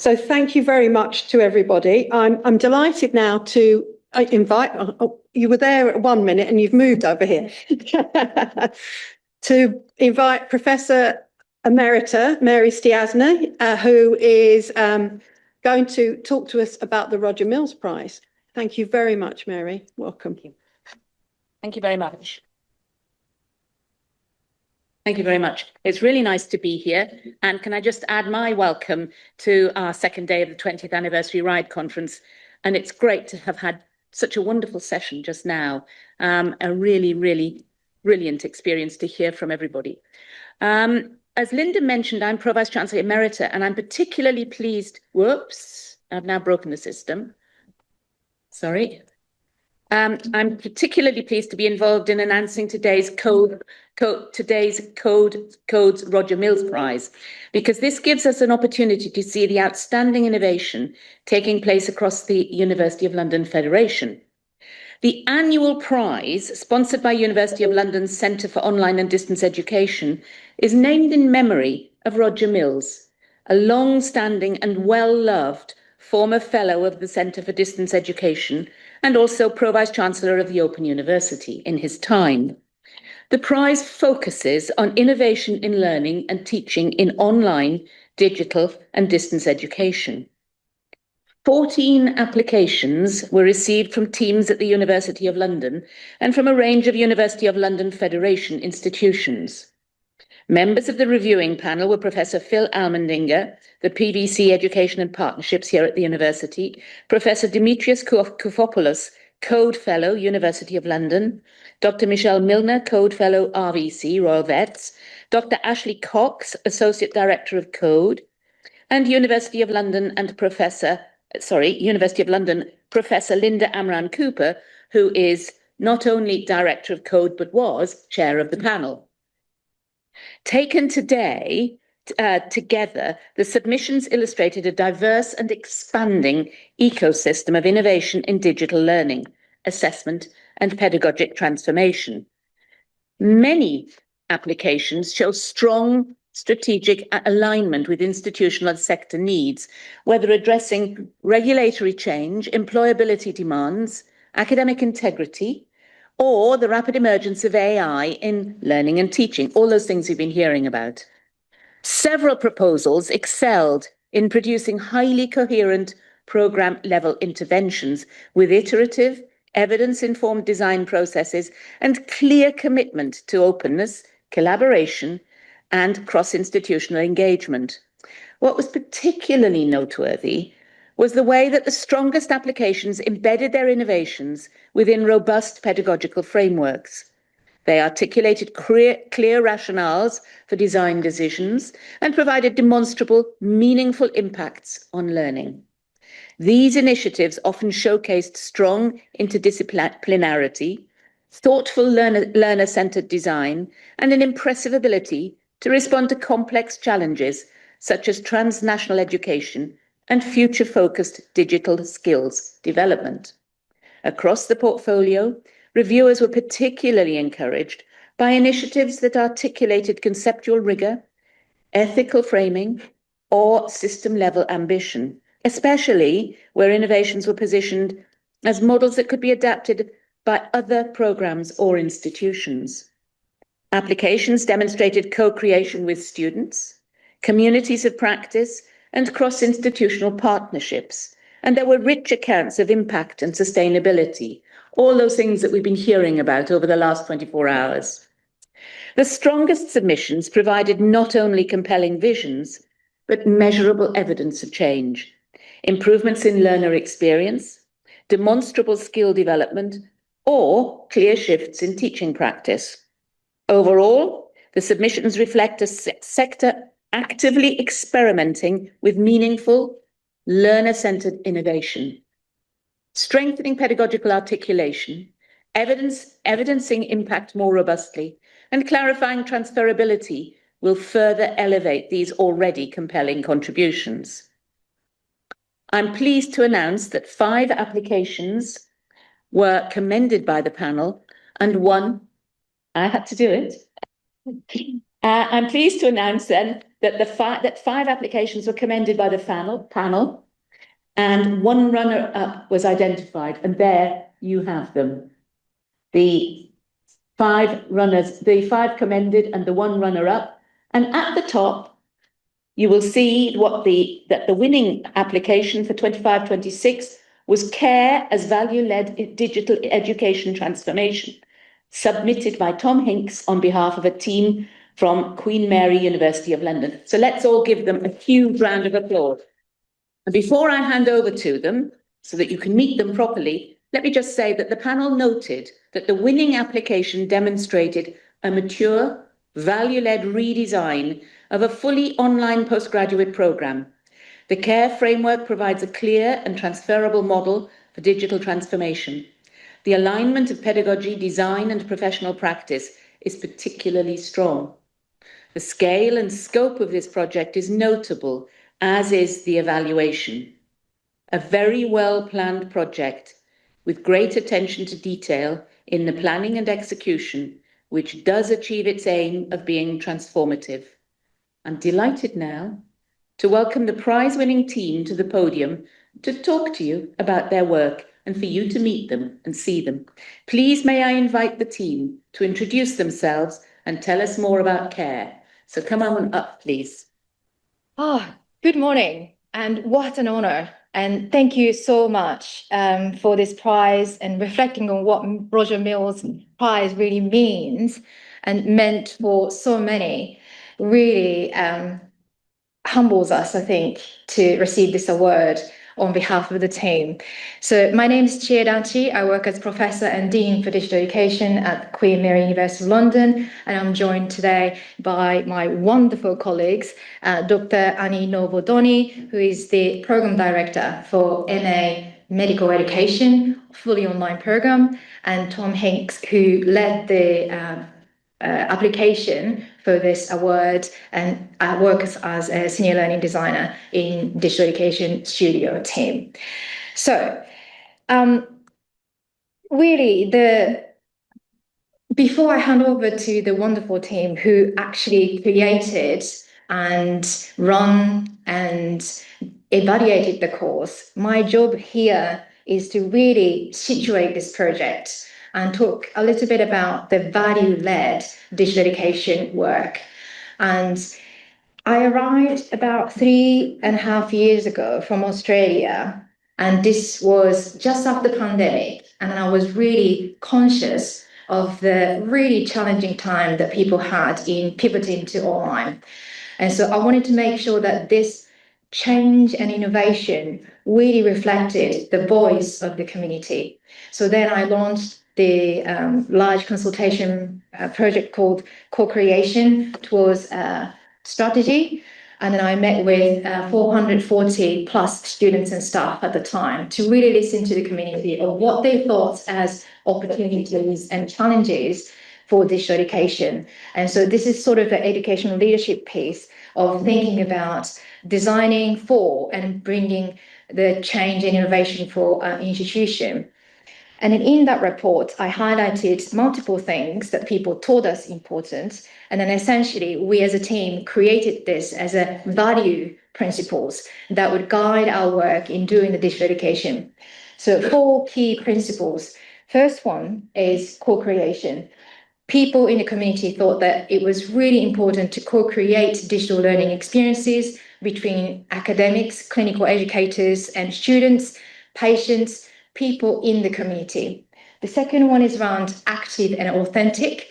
So thank you very much to everybody. I'm delighted now to invite, you were there at 1 minute and you've moved over here, to invite Professor Emerita Mary Stiasny, who is going to talk to us about the Roger Mills Prize. Thank you very much, Mary. Welcome. Thank you very much. Thank you very much. It's really nice to be here. And can I just add my welcome to our second day of the 20th Anniversary Ride Conference. And it's great to have had such a wonderful session just now. A really, really brilliant experience to hear from everybody. As Linda mentioned, I'm Pro Vice Chancellor Emerita, and I'm particularly pleased. Whoops, I've now broken the system. Sorry. I'm particularly pleased to be involved in announcing today's Codes Roger Mills Prize, because this gives us an opportunity to see the outstanding innovation taking place across the University of London Federation. The annual prize, sponsored by University of London's Centre for Online and Distance Education, is named in memory of Roger Mills, a long-standing and well-loved former Fellow of the Centre for Distance Education and also Pro Vice Chancellor of the Open University in his time. The prize focuses on innovation in learning and teaching in online, digital and distance education. 14 applications were received from teams at the University of London and from a range of University of London Federation institutions. Members of the reviewing panel were Professor Phil Almendinger, the PVC Education and Partnerships here at the University, Professor Dimitrios Koufopoulos, Code Fellow, University of London, Dr. Michelle Milner, Code Fellow, RVC, Royal Vets, Dr. Ashley Cox, Associate Director of Code, and University of London Professor Linda Amran Cooper, who is not only Director of Code, but was Chair of the panel. Taken today, together, the submissions illustrated a diverse and expanding ecosystem of innovation in digital learning, assessment, and pedagogic transformation. Many applications show strong strategic alignment with institutional and sector needs, whether addressing regulatory change, employability demands, academic integrity, or the rapid emergence of AI in learning and teaching, all those things you've been hearing about. Several proposals excelled in producing highly coherent program-level interventions with iterative, evidence-informed design processes and clear commitment to openness, collaboration, and cross-institutional engagement. What was particularly noteworthy was the way that the strongest applications embedded their innovations within robust pedagogical frameworks. They articulated clear rationales for design decisions and provided demonstrable, meaningful impacts on learning. These initiatives often showcased strong interdisciplinarity, thoughtful learner-centered design, and an impressive ability to respond to complex challenges such as transnational education and future-focused digital skills development. Across the portfolio, reviewers were particularly encouraged by initiatives that articulated conceptual rigor, ethical framing, or system-level ambition, especially where innovations were positioned as models that could be adapted by other programs or institutions. Applications demonstrated co-creation with students, communities of practice, and cross-institutional partnerships. And there were rich accounts of impact and sustainability, all those things that we've been hearing about over the last 24 hours. The strongest submissions provided not only compelling visions, but measurable evidence of change, improvements in learner experience, demonstrable skill development, or clear shifts in teaching practice. Overall, the submissions reflect a sector actively experimenting with meaningful, learner-centered innovation, strengthening pedagogical articulation, evidencing impact more robustly, and clarifying transferability will further elevate these already compelling contributions. I'm pleased to announce that 5 applications were commended by the panel and one, I had to do it. I'm pleased to announce then that five applications were commended by the panel, and one runner-up was identified, and there you have them. The five commended and the one runner-up, and at the top you will see that the winning application for 25-26 was Care as Value-Led Digital Education Transformation, submitted by Tom Hinks on behalf of a team from Queen Mary University of London. So let's all give them a huge round of applause. And before I hand over to them, so that you can meet them properly, let me just say that the panel noted that the winning application demonstrated a mature, value-led redesign of a fully online postgraduate programme. The CARE framework provides a clear and transferable model for digital transformation. The alignment of pedagogy, design and professional practice is particularly strong. The scale and scope of this project is notable, as is the evaluation. A very well-planned project with great attention to detail in the planning and execution, which does achieve its aim of being transformative. I'm delighted now to welcome the prize-winning team to the podium to talk to you about their work and for you to meet them and see them. Please may I invite the team to introduce themselves and tell us more about CARE. So come on up, please. Good morning, and what an honor. And thank you so much for this prize and reflecting on what Roger Mills Prize really means and meant for so many. Really humbles us, I think, to receive this award on behalf of the team. So my name is Stiasny. I work as Professor and Dean for Digital Education at Queen Mary University of London, and I'm joined today by my wonderful colleagues, Dr. Annie Novodoni, who is the Program Director for MA Medical Education, fully online program, and Tom Hinks, who led the application for this award and works as a senior learning designer in digital education studio team. So really, before I hand over to the wonderful team who actually created and run and evaluated the course, my job here is to really situate this project and talk a little bit about the value-led digital education work. And I arrived about 3.5 years ago from Australia, and this was just after the pandemic, and I was really conscious of the really challenging time that people had in pivoting to online. And so I wanted to make sure that this change and innovation really reflected the voice of the community. So then I launched the large consultation project called Co-Creation towards strategy. And then I met with 440 plus students and staff at the time to really listen to the community of what they thought as opportunities and challenges for digital education. And so this is sort of the educational leadership piece of thinking about designing for and bringing the change and innovation for an institution. And in that report, I highlighted multiple things that people told us important. And then essentially, we as a team created this as a value principles that would guide our work in doing the digital education. So 4 key principles. First one is co-creation. People in the community thought that it was really important to co-create digital learning experiences between academics, clinical educators, and students, patients, people in the community. The second one is around active and authentic,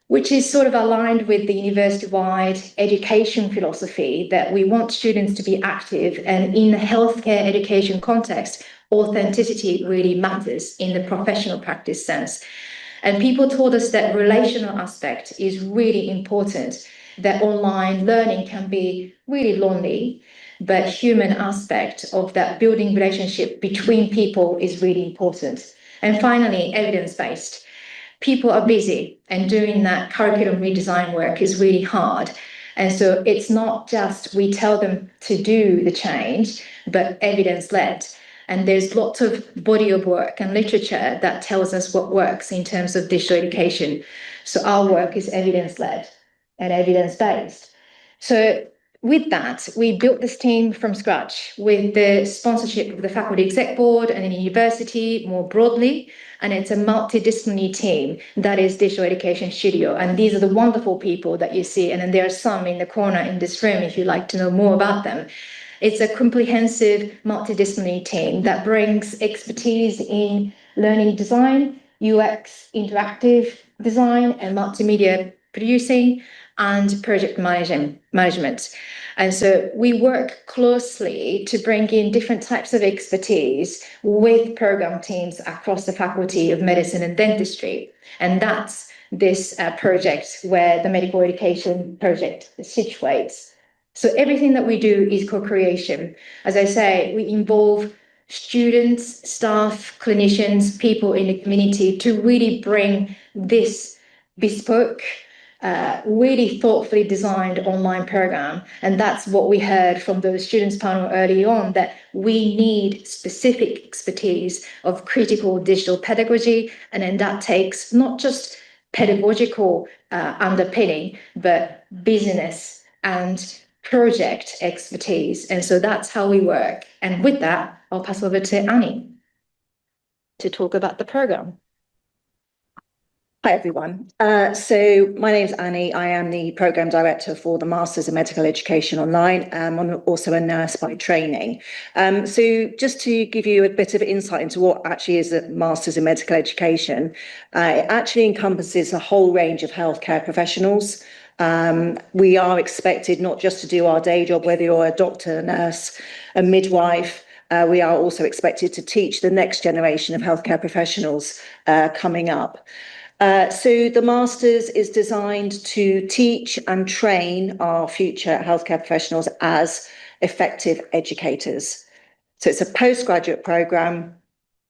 which is sort of aligned with the university-wide education philosophy that we want students to be active, and in the healthcare education context, authenticity really matters in the professional practice sense. And people told us that relational aspect is really important, that online learning can be really lonely, but human aspect of that building relationship between people is really important. And finally, evidence-based. People are busy, and doing that curriculum redesign work is really hard. And so it's not just we tell them to do the change, but evidence-led. And there's lots of body of work and literature that tells us what works in terms of digital education. So our work is evidence-led and evidence-based. So with that, we built this team from scratch with the sponsorship of the Faculty Exec Board and the university more broadly. And it's a multidisciplinary team that is Digital Education Studio. And these are the wonderful people that you see. And then there are some in the corner in this room if you'd like to know more about them. It's a comprehensive multidisciplinary team that brings expertise in learning design, UX, interactive design, and multimedia producing, and project management. And so we work closely to bring in different types of expertise with program teams across the Faculty of Medicine and Dentistry. And that's this project where the Medical Education Project situates. So everything that we do is co-creation. As I say, we involve students, staff, clinicians, people in the community to really bring this bespoke, really thoughtfully designed online program. And that's what we heard from the students panel early on, that we need specific expertise of critical digital pedagogy. And then that takes not just pedagogical underpinning, but business and project expertise. And so that's how we work. And with that, I'll pass over to Annie to talk about the program. Hi, everyone. So my name's Annie. I am the Programme Director for the Masters in Medical Education Online. I'm also a nurse by training. So just to give you a bit of insight into what actually is a Masters in Medical Education, it actually encompasses a whole range of healthcare professionals. We are expected not just to do our day job, whether you're a doctor, a nurse, a midwife. We are also expected to teach the next generation of healthcare professionals coming up. So the Masters is designed to teach and train our future healthcare professionals as effective educators. So it's a postgraduate programme.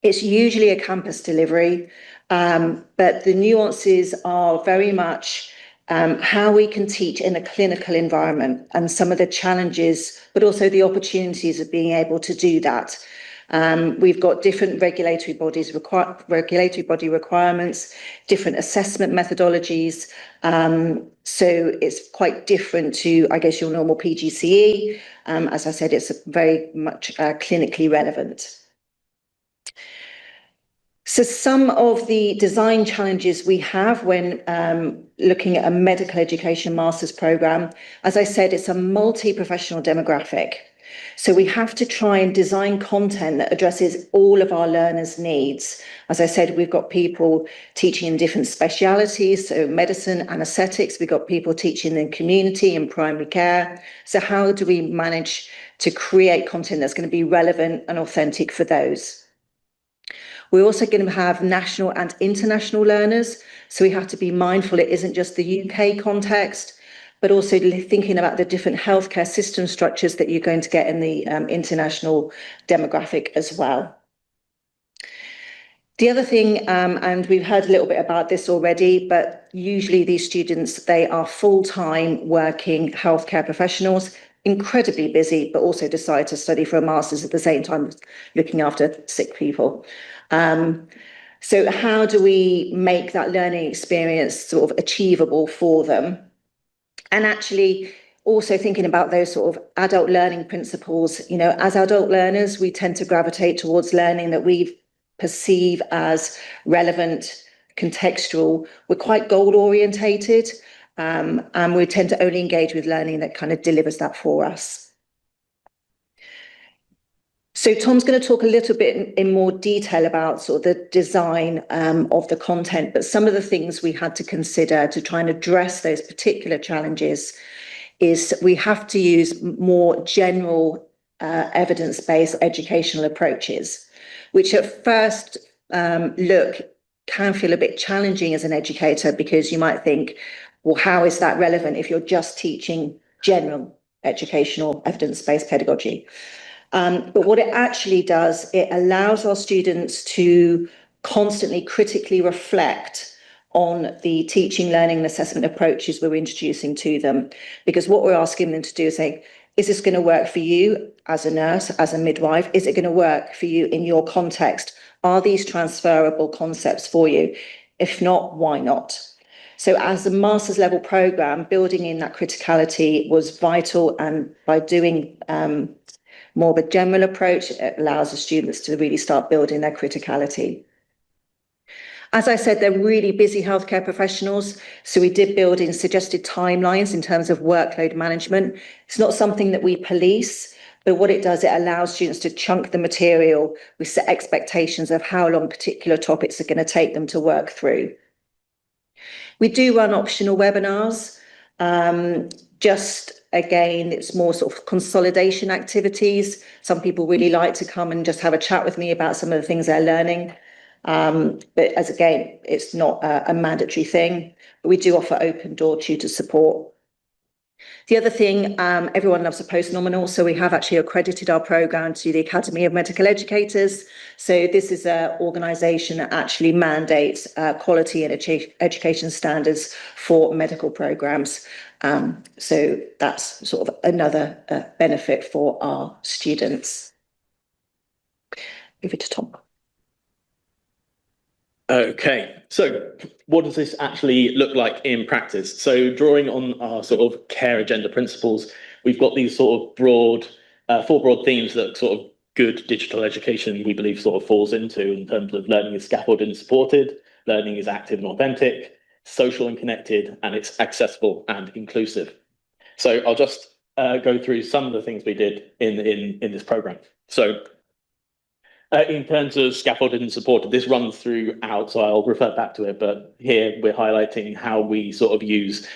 It's usually a campus delivery, but the nuances are very much how we can teach in a clinical environment and some of the challenges, but also the opportunities of being able to do that. We've got different regulatory body requirements, different assessment methodologies. So it's quite different to, I guess, your normal PGCE. As I said, it's very much clinically relevant. So some of the design challenges we have when looking at a medical education master's programme, as I said, it's a multi-professional demographic. So we have to try and design content that addresses all of our learners' needs. As I said, we've got people teaching in different specialities, so medicine, anaesthetics. We've got people teaching in community and primary care. So how do we manage to create content that's going to be relevant and authentic for those? We're also going to have national and international learners. So we have to be mindful it isn't just the UK context, but also thinking about the different healthcare system structures that you're going to get in the international demographic as well. The other thing, and we've heard a little bit about this already, but usually these students, they are full-time working healthcare professionals, incredibly busy, but also decide to study for a master's at the same time as looking after sick people. So how do we make that learning experience sort of achievable for them? And actually also thinking about those sort of adult learning principles. You know, as adult learners, we tend to gravitate towards learning that we perceive as relevant, contextual. We're quite goal orientated, and we tend to only engage with learning that kind of delivers that for us. So Tom's going to talk a little bit in more detail about sort of the design of the content, but some of the things we had to consider to try and address those particular challenges is we have to use more general evidence-based educational approaches, which at first look can feel a bit challenging as an educator, because you might think, well, how is that relevant if you're just teaching general educational evidence-based pedagogy? But what it actually does, it allows our students to constantly critically reflect on the teaching, learning and assessment approaches we're introducing to them. Because what we're asking them to do is say, is this going to work for you as a nurse, as a midwife? Is it going to work for you in your context? Are these transferable concepts for you? If not, why not? So as a master's level programme, building in that criticality was vital, and by doing more of a general approach, it allows the students to really start building their criticality. As I said, they're really busy healthcare professionals, so we did build in suggested timelines in terms of workload management. It's not something that we police, but what it does, it allows students to chunk the material. We set expectations of how long particular topics are going to take them to work through. We do run optional webinars. Just again, it's more sort of consolidation activities. Some people really like to come and just have a chat with me about some of the things they're learning. But as again, it's not a mandatory thing, but we do offer open door tutor support. The other thing, everyone loves a post-nominal, so we have actually accredited our programme to the Academy of Medical Educators. So this is an organisation that actually mandates quality and education standards for medical programmes. So that's sort of another benefit for our students. Over to Tom. Okay, so what does this actually look like in practice? So drawing on our sort of care agenda principles, we've got these sort of broad, four broad themes that sort of good digital education, we believe, sort of falls into in terms of learning is scaffolded and supported, learning is active and authentic, social and connected, and it's accessible and inclusive. So I'll just go through some of the things we did in this program. So in terms of scaffolded and supported, this runs throughout, so I'll refer back to it, but here we're highlighting how we sort of use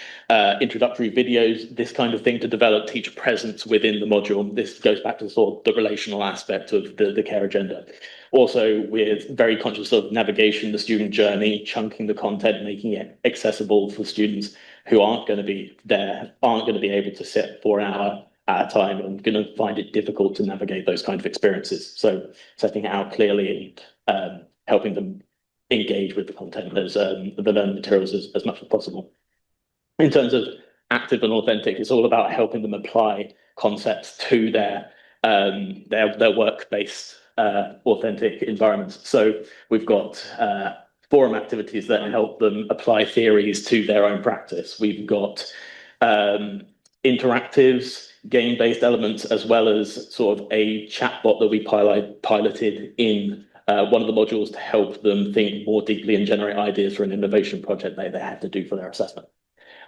introductory videos, this kind of thing, to develop teacher presence within the module. This goes back to sort of the relational aspect of the care agenda. Also, we're very conscious of navigation, the student journey, chunking the content, making it accessible for students who aren't going to be there, aren't going to be able to sit for an hour at a time and going to find it difficult to navigate those kind of experiences. So setting it out clearly and helping them engage with the content as the learning materials as much as possible. In terms of active and authentic, it's all about helping them apply concepts to their work-based authentic environments. So we've got forum activities that help them apply theories to their own practice. We've got interactives, game-based elements, as well as sort of a chatbot that we piloted in one of the modules to help them think more deeply and generate ideas for an innovation project they had to do for their assessment.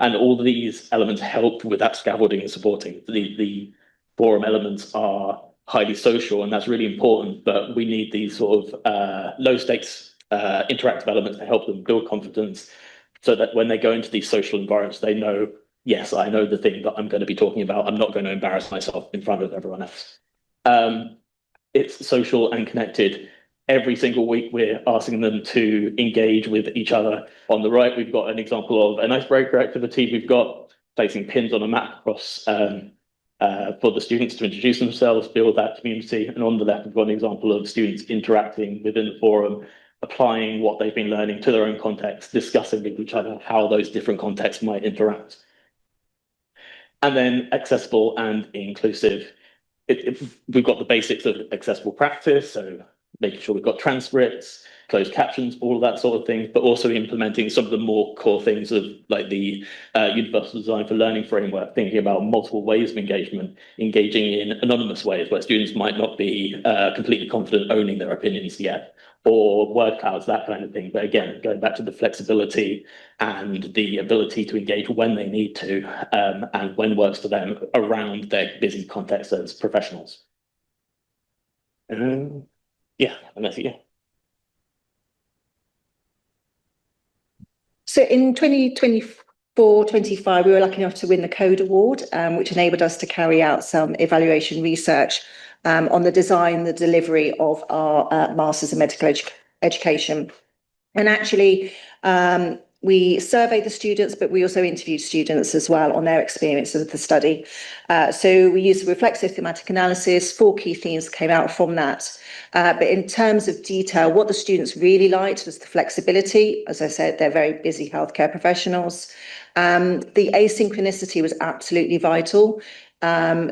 And all of these elements help with that scaffolding and supporting. The forum elements are highly social, and that's really important, but we need these sort of low-stakes interactive elements to help them build confidence so that when they go into these social environments, they know, yes, I know the thing that I'm going to be talking about. I'm not going to embarrass myself in front of everyone else. It's social and connected. Every single week, we're asking them to engage with each other. On the right, we've got an example of an icebreaker activity. We've got placing pins on a map across for the students to introduce themselves, build that community. And on the left, we've got an example of students interacting within the forum, applying what they've been learning to their own context, discussing with each other how those different contexts might interact. And then accessible and inclusive. We've got the basics of accessible practice, so making sure we've got transcripts, closed captions, all of that sort of thing, but also implementing some of the more core things of like the Universal Design for Learning framework, thinking about multiple ways of engagement, engaging in anonymous ways where students might not be completely confident owning their opinions yet, or word clouds, that kind of thing. But again, going back to the flexibility and the ability to engage when they need to and when works for them around their busy context as professionals. Yeah, and that's it, yeah. So in 2024-25, we were lucky enough to win the Code Award, which enabled us to carry out some evaluation research on the design, the delivery of our Masters in Medical Education. And actually, we surveyed the students, but we also interviewed students as well on their experience of the study. So we used reflexive thematic analysis. 4 key themes came out from that. But in terms of detail, what the students really liked was the flexibility. As I said, they're very busy healthcare professionals. The asynchronicity was absolutely vital.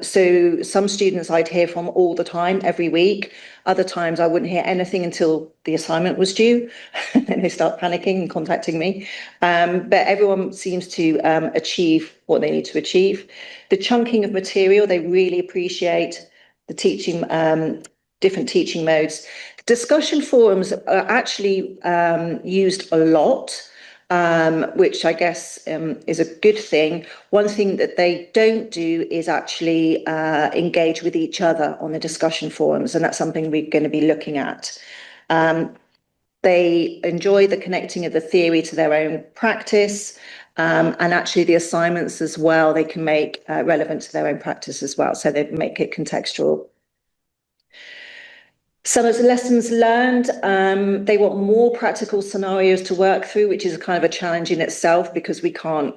So some students I'd hear from all the time, every week. Other times I wouldn't hear anything until the assignment was due. And then they start panicking and contacting me. But everyone seems to achieve what they need to achieve. The chunking of material, they really appreciate the teaching, different teaching modes. Discussion forums are actually used a lot. Which I guess is a good thing. One thing that they don't do is actually engage with each other on the discussion forums, and that's something we're going to be looking at. They enjoy the connecting of the theory to their own practice, and actually the assignments as well, they can make relevant to their own practice as well, so they make it contextual. Some of the lessons learned, they want more practical scenarios to work through, which is kind of a challenge in itself because we can't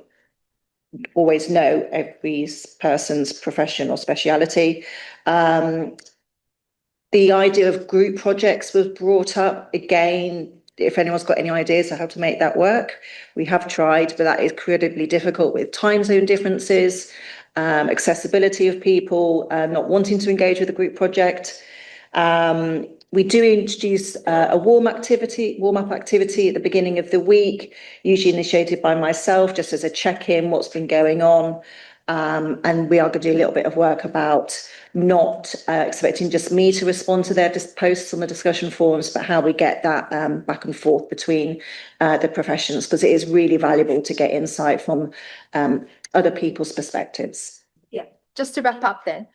always know every person's profession or speciality. The idea of group projects was brought up again. If anyone's got any ideas of how to make that work, we have tried, but that is incredibly difficult with time zone differences, accessibility of people, not wanting to engage with a group project. We do introduce a warm-up activity at the beginning of the week, usually initiated by myself, just as a check-in, what's been going on. And we are going to do a little bit of work about not expecting just me to respond to their posts on the discussion forums, but how we get that back and forth between the professions, because it is really valuable to get insight from other people's perspectives. Yeah, just to wrap up then.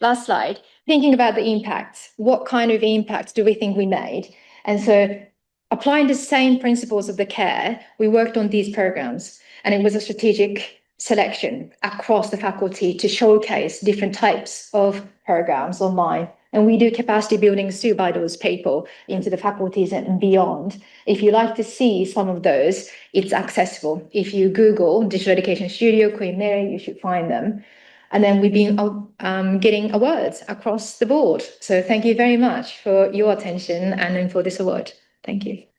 Last slide, thinking about the impact, what kind of impact do we think we made? And so applying the same principles of the care, we worked on these programs, and it was a strategic selection across the faculty to showcase different types of programs online. And we do capacity buildings too by those people into the faculties and beyond. If you like to see some of those, it's accessible. If you Google Digital Education Studio, Queen Mary, you should find them. And then we've been getting awards across the board. So thank you very much for your attention and for this award. Thank you.